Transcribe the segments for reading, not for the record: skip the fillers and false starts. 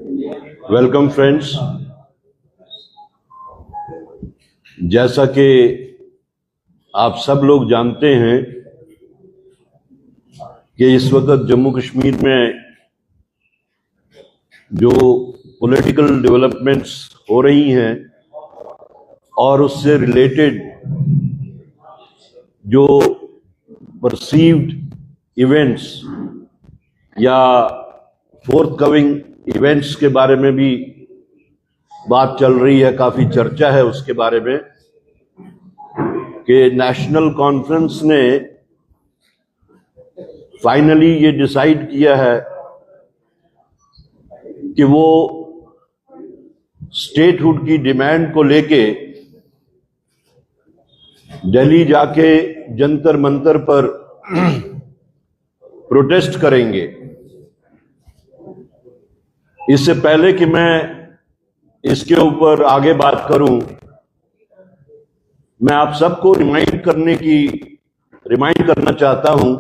Welcome friends. जैसा कि आप सब लोग जानते हैं कि इस वक्त जम्मू कश्मीर में जो पॉलिटिकल डेवलपमेंट्स हो रही हैं और उससे रिलेटेड जो परसीव्ड इवेंट्स या फोर्थ कमिंग इवेंट्स के बारे में भी बात चल रही है, काफी चर्चा है उसके बारे में कि नेशनल कॉन्फ्रेंस ने फाइनली ये डिसाइड किया है कि वो स्टेटहुड की डिमांड को लेके दिल्ली जाके जंतर मंतर पर प्रोटेस्ट करेंगे। इससे पहले कि मैं इसके ऊपर आगे बात करूं, मैं आप सबको रिमाइंड करना चाहता हूं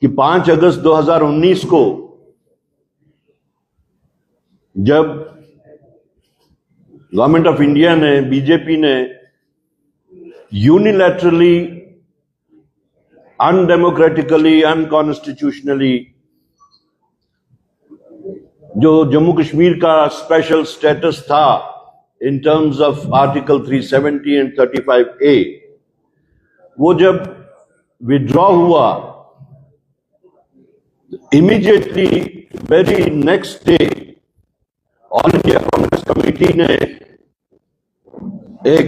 कि 5 अगस्त 2019 को जब गवर्नमेंट ऑफ इंडिया ने, बीजेपी ने यूनिलैटरली, अनडेमोक्रेटिकली, अनकॉन्स्टिट्यूशनली जो जम्मू कश्मीर का स्पेशल स्टेटस था in terms of article 370 and 35A, वो जब विड्रॉ हुआ, immediately very next day all India Congress committee ने एक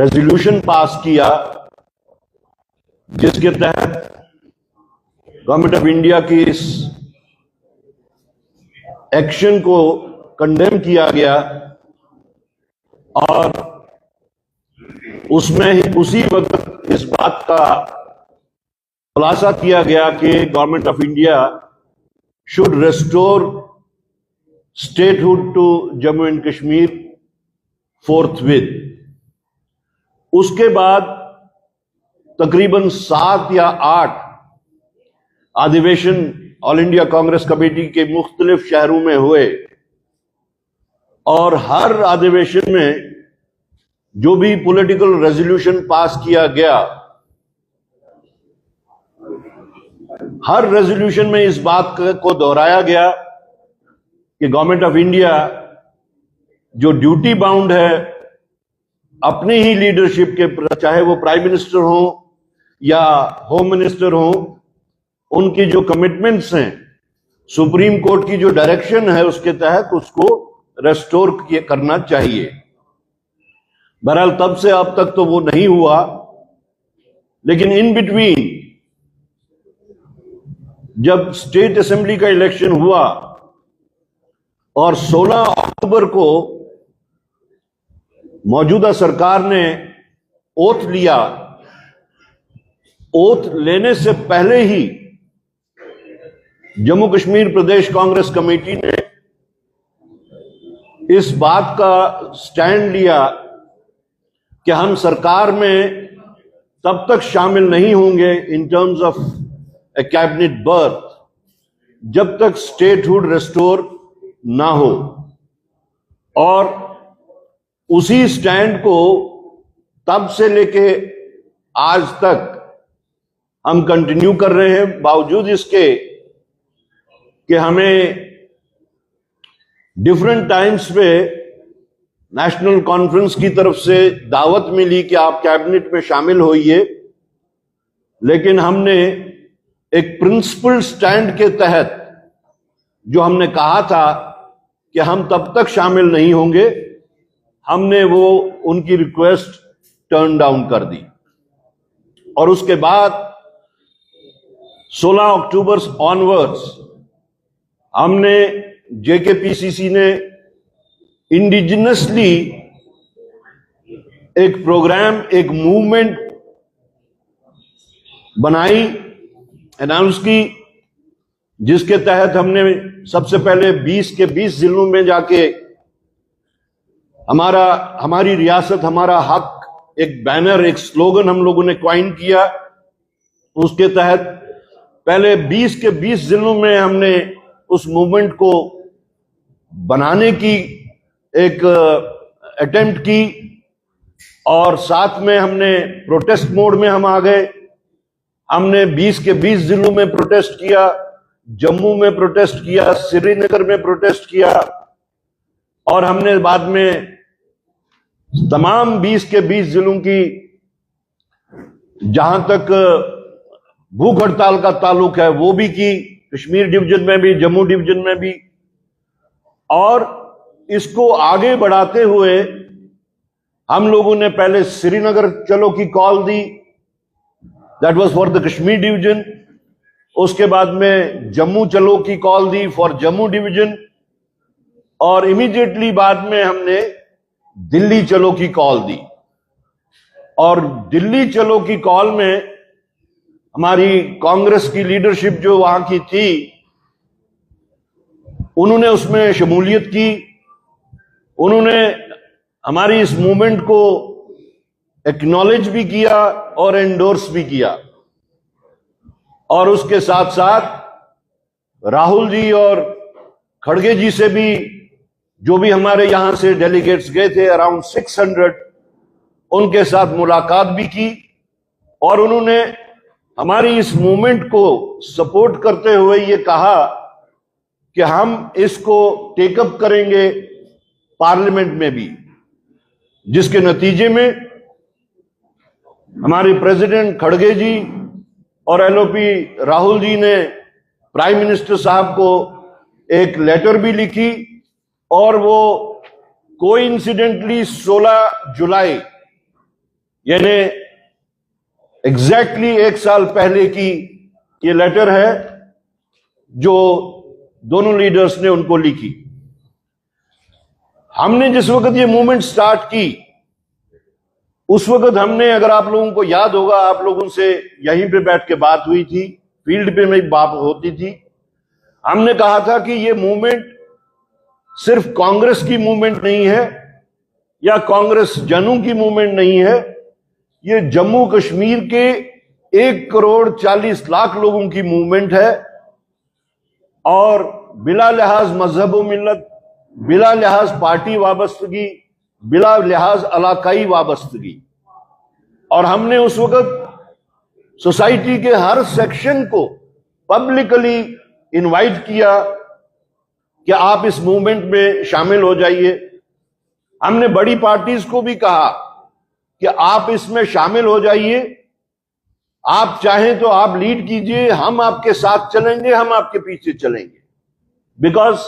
रेजोल्यूशन पास किया जिसके तहत गवर्नमेंट ऑफ इंडिया की इस एक्शन को कंडेम किया गया और उसमें उसी वक्त इस बात का खुलासा किया गया कि government of India should restore statehood to Jammu and Kashmir forthwith. उसके बाद तकरीबन 7 या 8 अधिवेशन ऑल इंडिया कांग्रेस कमेटी के मुख्तलिफ शहरों में हुए और हर अधिवेशन में जो भी पॉलिटिकल रेजोल्यूशन पास किया गया, हर रेजोल्यूशन में इस बात को दोहराया गया कि गवर्नमेंट ऑफ इंडिया जो ड्यूटी बाउंड है अपनी ही लीडरशिप के, चाहे वो प्राइम मिनिस्टर हो या होम मिनिस्टर हो, उनकी जो कमिटमेंट्स हैं, सुप्रीम कोर्ट की जो डायरेक्शन है उसके तहत उसको रेस्टोर करना चाहिए। बहरहाल तब से अब तक तो वो नहीं हुआ, लेकिन इन बिटवीन जब स्टेट असेंबली का इलेक्शन हुआ और 16 अक्टूबर को मौजूदा सरकार ने ओथ लिया, ओथ लेने से पहले ही जम्मू कश्मीर प्रदेश कांग्रेस कमेटी ने इस बात का स्टैंड लिया कि हम सरकार में तब तक शामिल नहीं होंगे in terms of A cabinet birth जब तक स्टेटहुड रेस्टोर ना हो। और उसी स्टैंड को तब से लेके आज तक हम कंटिन्यू कर रहे हैं, बावजूद इसके कि हमें डिफरेंट टाइम्स पे नेशनल कॉन्फ्रेंस की तरफ से दावत मिली कि आप कैबिनेट में शामिल होइए, लेकिन हमने एक प्रिंसिपल स्टैंड के तहत जो हमने कहा था कि हम तब तक शामिल नहीं होंगे, हमने वो उनकी रिक्वेस्ट टर्न डाउन कर दी। और उसके बाद 16 अक्टूबर ऑनवर्ड्स हमने, जेकेपीसीसी ने इंडिजिनसली एक प्रोग्राम, एक मूवमेंट बनाई, अनाउंस की, जिसके तहत हमने सबसे पहले 20 के 20 जिलों में जाके हमारी रियासत हमारा हक, एक बैनर, एक स्लोगन हम लोगों ने क्वाइन किया। उसके तहत पहले 20 के 20 जिलों में हमने उस मूवमेंट को बनाने की एक अटेम्प्ट की, और साथ में हमने प्रोटेस्ट मोड में हम आ गए। हमने 20 के 20 जिलों में प्रोटेस्ट किया, जम्मू में प्रोटेस्ट किया, श्रीनगर में प्रोटेस्ट किया, और हमने बाद में तमाम 20 के 20 जिलों की, जहां तक भूख हड़ताल का ताल्लुक है, वो भी की, कश्मीर डिवीजन में भी, जम्मू डिवीजन में भी। और इसको आगे बढ़ाते हुए हम लोगों ने पहले श्रीनगर चलो की call the, that was for the Kashmir division. उसके बाद में जम्मू चलो की call the for Jammu division, और इमीडिएटली बाद में हमने दिल्ली चलो की कॉल दी। और दिल्ली चलो की कॉल में हमारी कांग्रेस की लीडरशिप जो वहां की थी, उन्होंने उसमें शमूलियत की, उन्होंने हमारी इस मूवमेंट को एक्नॉलेज भी किया और एंडोर्स भी किया। और उसके साथ साथ राहुल जी और खड़गे जी से भी, जो भी हमारे यहां से डेलीगेट्स गए थे अराउंड 600, उनके साथ मुलाकात भी की, और उन्होंने हमारी इस मूवमेंट को सपोर्ट करते हुए ये कहा कि हम इसको टेकअप करेंगे पार्लियामेंट में भी, जिसके नतीजे में हमारे प्रेसिडेंट खड़गे जी और एलओपी राहुल जी ने प्राइम मिनिस्टर साहब को एक लेटर भी लिखी, और वो कोइंसिडेंटली 16 जुलाई यानी एग्जैक्टली 1 साल पहले की ये लेटर है जो दोनों लीडर्स ने उनको लिखी। हमने जिस वक्त ये मूवमेंट स्टार्ट की, उस वक्त हमने, अगर आप लोगों को याद होगा, आप लोगों से यहीं पे बैठ के बात हुई थी, फील्ड पे में बात होती थी, हमने कहा था कि ये मूवमेंट सिर्फ कांग्रेस की मूवमेंट नहीं है या कांग्रेस जनों की मूवमेंट नहीं है, ये जम्मू कश्मीर के 1,40,00,000 लोगों की मूवमेंट है। और बिला लिहाज मजहब व मिल्लत, बिला लिहाज पार्टी वाबस्तगी, बिला लिहाज इलाकाई वाबस्तगी। और हमने उस वक्त सोसाइटी के हर सेक्शन को पब्लिकली इनवाइट किया कि आप इस मूवमेंट में शामिल हो जाइए। हमने बड़ी पार्टीज को भी कहा कि आप इसमें शामिल हो जाइए, आप चाहें तो आप लीड कीजिए, हम आपके साथ चलेंगे, हम आपके पीछे चलेंगे, because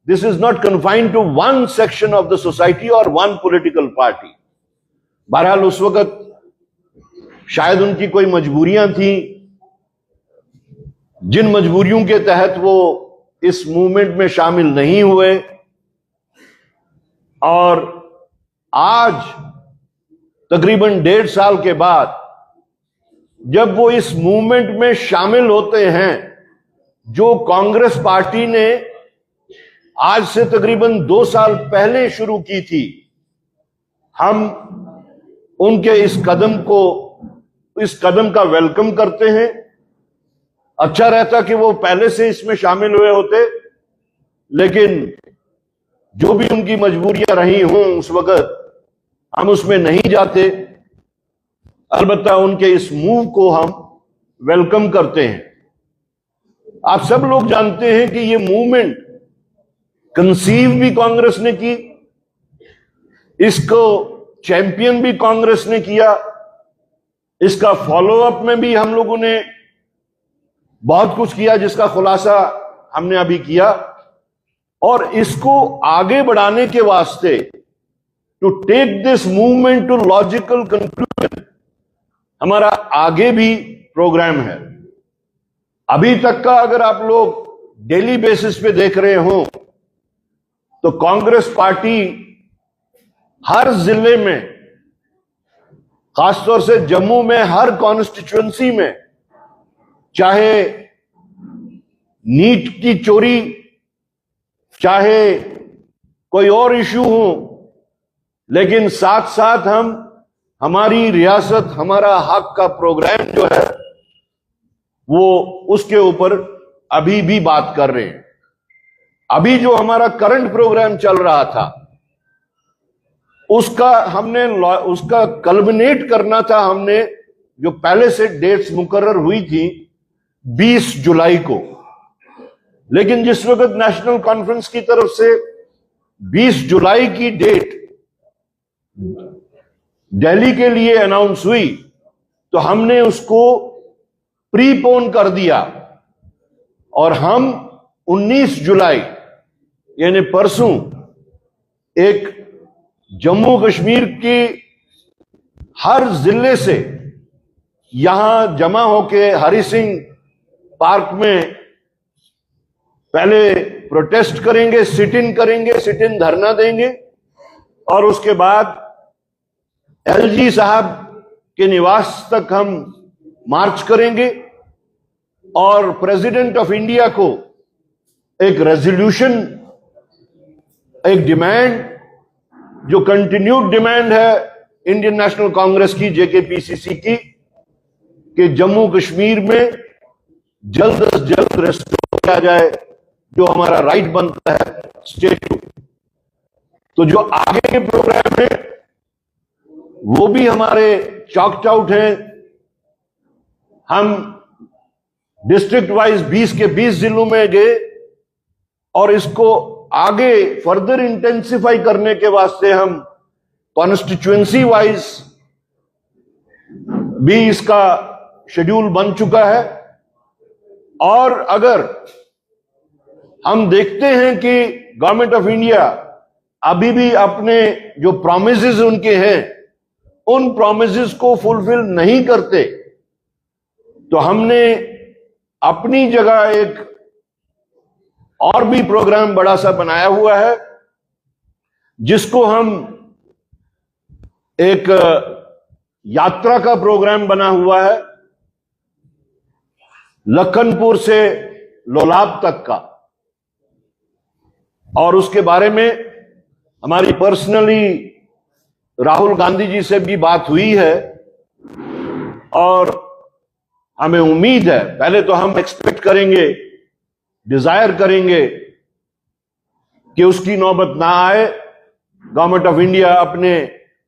this is not confined to one section of the society और वन पॉलिटिकल पार्टी। बहरहाल उस वक्त शायद उनकी कोई मजबूरियां थी, जिन मजबूरियों के तहत वो इस मूवमेंट में शामिल नहीं हुए। और आज तकरीबन 1.5 साल के बाद जब वो इस मूवमेंट में शामिल होते हैं, जो कांग्रेस पार्टी ने आज से तकरीबन 2 साल पहले शुरू की थी, हम उनके इस कदम का वेलकम करते हैं। अच्छा रहता कि वो पहले से इसमें शामिल हुए होते, लेकिन जो भी उनकी मजबूरियां रही हों उस वक्त, हम उसमें नहीं जाते। अलबत्ता उनके इस मूव को हम वेलकम करते हैं। आप सब लोग जानते हैं कि ये मूवमेंट कंसीव भी कांग्रेस ने की, इसको चैंपियन भी कांग्रेस ने किया, इसका फॉलोअप में भी हम लोगों ने बहुत कुछ किया, जिसका खुलासा हमने अभी किया। और इसको आगे बढ़ाने के वास्ते, to take this movement to logical conclusion, हमारा आगे भी प्रोग्राम है। अभी तक का अगर आप लोग डेली बेसिस पे देख रहे हो तो कांग्रेस पार्टी हर जिले में, खासतौर से जम्मू में, हर कॉन्स्टिट्यूएंसी में, चाहे नीट की चोरी, चाहे कोई और इशू हो, लेकिन साथ साथ हम हमारी रियासत हमारा हक का प्रोग्राम जो है वो उसके ऊपर अभी भी बात कर रहे हैं। अभी जो हमारा करंट प्रोग्राम चल रहा था उसका कल्मिनेट करना था। हमने जो पहले से डेट्स मुकर्रर हुई थी 20 जुलाई को, लेकिन जिस वक्त नेशनल कॉन्फ्रेंस की तरफ से 20 जुलाई की डेट दिल्ली के लिए अनाउंस हुई तो हमने उसको प्रीपोन कर दिया और हम 19 जुलाई यानी परसों एक जम्मू कश्मीर की हर जिले से यहां जमा होके हरि सिंह पार्क में पहले प्रोटेस्ट करेंगे, सिट इन धरना देंगे और उसके बाद एलजी साहब के निवास तक हम मार्च करेंगे और प्रेसिडेंट ऑफ इंडिया को एक रेजोल्यूशन, एक डिमांड जो कंटिन्यूड डिमांड है इंडियन नेशनल कांग्रेस की, जेकेपीसीसी की, कि जम्मू कश्मीर में जल्द से जल्द रेस्टोर किया जाए जो हमारा राइट बनता है स्टेट को। तो जो आगे के प्रोग्राम है वो भी हमारे चॉक्ड आउट हैं। हम डिस्ट्रिक्ट वाइज 20 के 20 जिलों में गए और इसको आगे फर्दर इंटेंसिफाई करने के वास्ते हम कॉन्स्टिट्यूएंसी वाइज भी इसका शेड्यूल बन चुका है। और अगर हम देखते हैं कि गवर्नमेंट ऑफ इंडिया अभी भी अपने जो प्रॉमिसेस उनके हैं उन प्रॉमिसेस को फुलफिल नहीं करते तो हमने अपनी जगह एक और भी प्रोग्राम बड़ा सा बनाया हुआ है जिसको हम एक यात्रा का प्रोग्राम बना हुआ है लखनपुर से लोलाब तक का। और उसके बारे में हमारी पर्सनली राहुल गांधी जी से भी बात हुई है और हमें उम्मीद है, पहले तो हम एक्सपेक्ट करेंगे, डिजायर करेंगे कि उसकी नौबत ना आए, गवर्नमेंट ऑफ इंडिया अपने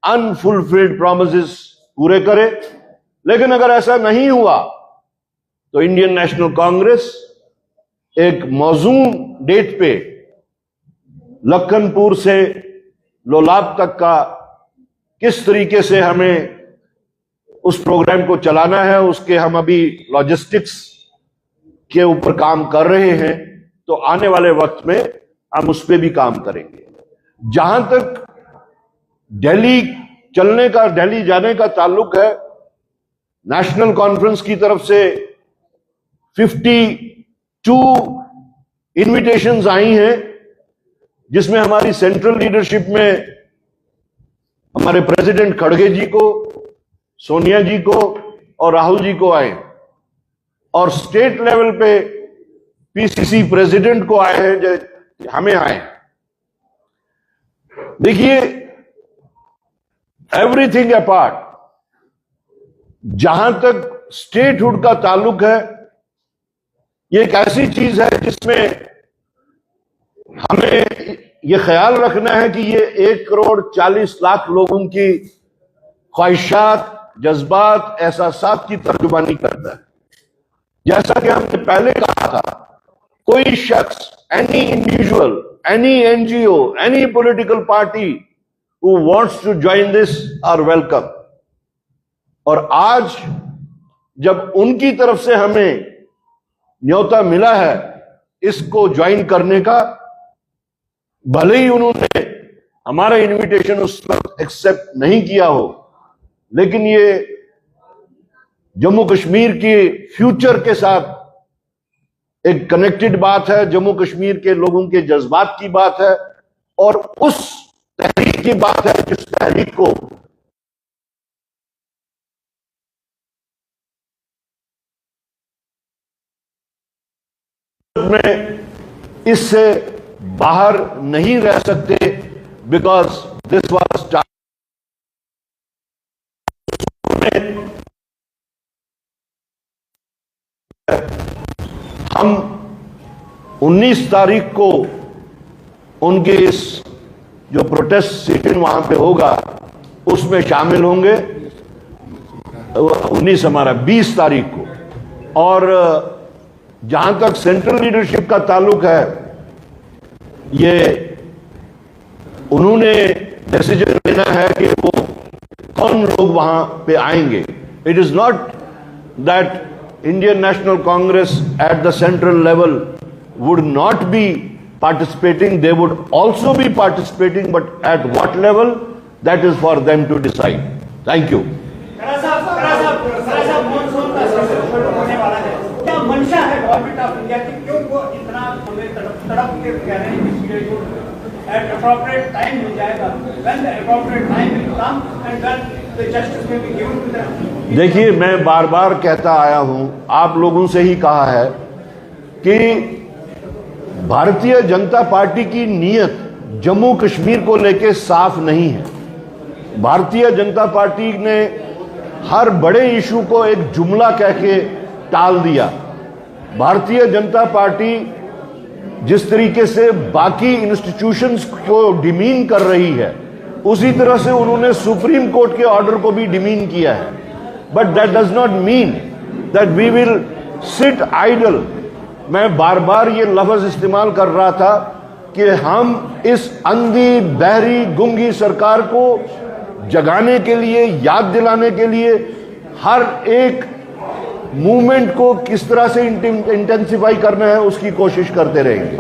अनफुलफिल्ड प्रॉमिसेस पूरे करे। लेकिन अगर ऐसा नहीं हुआ तो इंडियन नेशनल कांग्रेस एक मौजूद डेट पे लखनपुर से लोलाब तक का किस तरीके से हमें उस प्रोग्राम को चलाना है, उसके हम अभी लॉजिस्टिक्स के ऊपर काम कर रहे हैं। तो आने वाले वक्त में हम उस पर भी काम करेंगे। जहां तक दिल्ली जाने का ताल्लुक है, नेशनल कॉन्फ्रेंस की तरफ से 52 इनविटेशंस आई हैं जिसमें हमारी सेंट्रल लीडरशिप में हमारे प्रेसिडेंट खड़गे जी को, सोनिया जी को और राहुल जी को आए और स्टेट लेवल पे पीसीसी प्रेसिडेंट को आए हैं, हमें आए। देखिए, एवरीथिंग अपार्ट, जहां तक स्टेटहुड का ताल्लुक है, ये एक ऐसी चीज है जिसमें हमें ये ख्याल रखना है कि ये 1,40,00,000 लोगों की ख्वाहिशात, जज्बात, एहसासात की तर्जुमानी करता है। जैसा कि हमने पहले कहा था, कोई शख्स, any individual, any NGO, any political party who wants to join this are welcome. और आज जब उनकी तरफ से हमें न्योता मिला है इसको ज्वाइन करने का, भले ही उन्होंने हमारा इनविटेशन उस वक्त एक्सेप्ट नहीं किया हो, लेकिन ये जम्मू कश्मीर के फ्यूचर के साथ एक कनेक्टेड बात है, जम्मू कश्मीर के लोगों के जज्बात की बात है और उस तहरीक की बात है जिस तहरीक को में इससे बाहर नहीं रह सकते, बिकॉज दिस वाज हम 19 तारीख को उनके इस जो प्रोटेस्ट सिटिंग वहां पे होगा उसमें शामिल होंगे 20 तारीख को। और जहां तक सेंट्रल लीडरशिप का ताल्लुक है, ये उन्होंने डिसीजन लेना है कि वो कौन लोग वहां पे आएंगे। It is not that Indian national Congress at the central level would not be participating, they would also be participating, but at what level, that is for them to decide. Thank you. क्या मंशा है government of India की, क्यों वो इतना तड़प के कह रहे हैं कि ये जो at appropriate time मिल जाएगा, when the appropriate time will come and when the justice will be given to them. देखिए, मैं बार बार कहता आया हूं, आप लोगों से ही कहा है कि भारतीय जनता पार्टी की नीयत जम्मू कश्मीर को लेकर साफ नहीं है। भारतीय जनता पार्टी ने हर बड़े इशू को एक जुमला कह के टाल दिया। भारतीय जनता पार्टी जिस तरीके से बाकी इंस्टीट्यूशंस को डिमीन कर रही है, उसी तरह से उन्होंने सुप्रीम कोर्ट के ऑर्डर को भी डिमीन किया है। But that does not mean that we will sit idle. मैं बार बार ये लफ्ज इस्तेमाल कर रहा था कि हम इस अंधी, बहरी, गुंगी सरकार को जगाने के लिए, याद दिलाने के लिए हर एक मूवमेंट को किस तरह से इंटेंसिफाई करना है उसकी कोशिश करते रहेंगे।